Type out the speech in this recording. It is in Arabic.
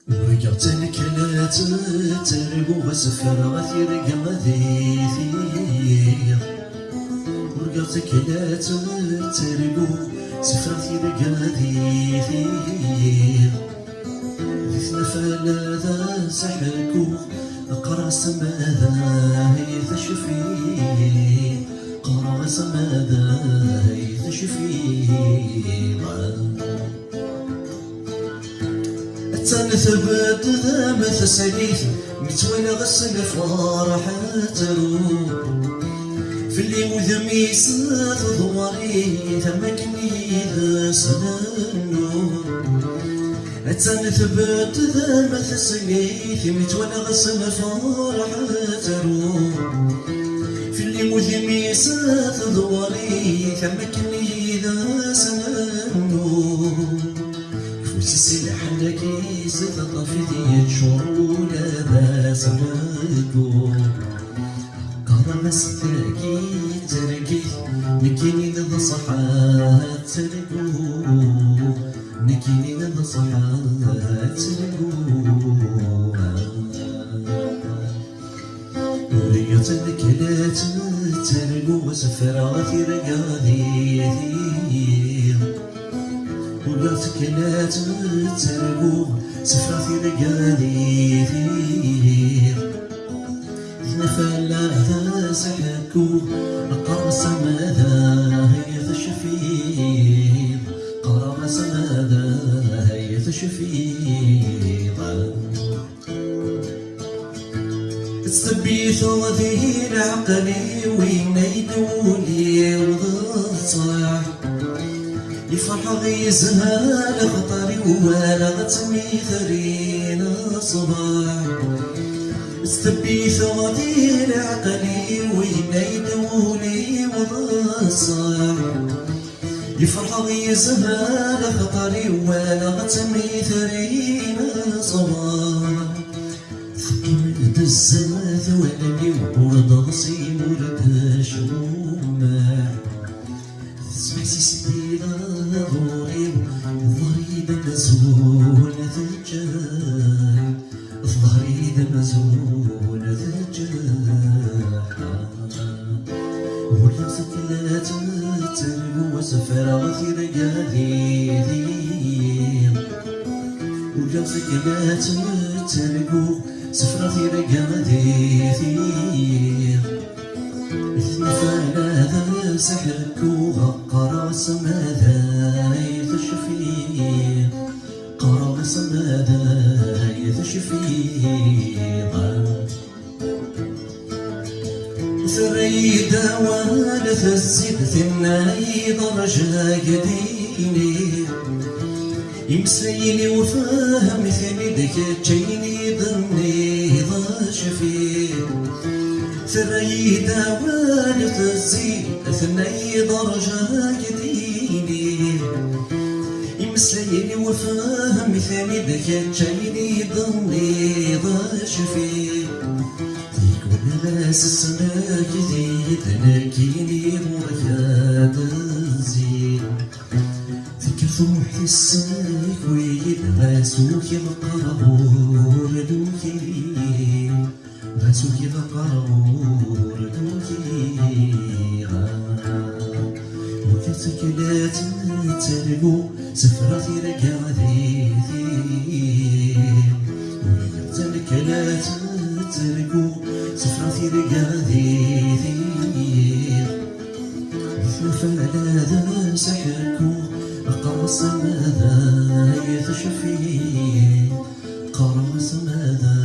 ورقعت لك لا تترقو وسفر غثير قمذي ثير ورقعتك لا تترقو سفر غثير قمذي ثير ذثنا فلا ذا سحكو قرا سماذا هيث شفي قرا سماذا هيث شفي تنثبت ذا مثسليث متولى غسل فرحة في اللي مذميس ضواري ثمكني ذا سننو تنثبت ذا مثسليث متولى غسل فرحة في اللي مذميس ضواري ثمكني ذا سننو سلاح لكي ستطفي ذي شعور باس مالكو قرم ستاكي تركي نكيني ذا صحات تركو نكيني ذا صحات تركو وريت الكلات تركو وسفر في رقاذي ورقعتك لا تترقو سفرة في رقالي ثير ذنا فلا ذا سحكو قرب سماذا هي الشفير قرب سماذا هي الشفير تستبيث ذي العقلي وين يدولي وضصح يفرح غيزها لغطاري ولا غتمي ثرين صباح استبي ثغدي العقلي وين يدولي وضصاح يفرح غيزها لغطاري ولا غتمي ثرين صباح ثقيل الزماث ولدي وضغصي ولد شوماح سيدي ضروري ضريد مزول ذجاح ضريد مزول ذجاح ولمسك لا تترقو وسفر غثير قاذي ولمسك لا تترقو سفر غثير قاذي فلا ذا سحركو قراص ماذا يتشفي قراص ماذا يتشفي ثريدا والث الزيد ثناي درجة قديني يمسيني وفاهم ثني دكتشيني ضمني ذا شفي ثريدا والث الزيد ثناي درجة قديني يمسيني وفاهم ثني دكتشيني ضمني ذا شفي ناس السماك ذي تناكيني وركاد الزين فكر ثوح السماك ويد غاسوك القربور دوكي غاسوك القربور دوكي وكتك لا تترقو سفرتي رقاذي وكتك لا تترقو سفرتي رقاذي مثل فلا ذا سحركو قرص ماذا يتشفي قرص ماذا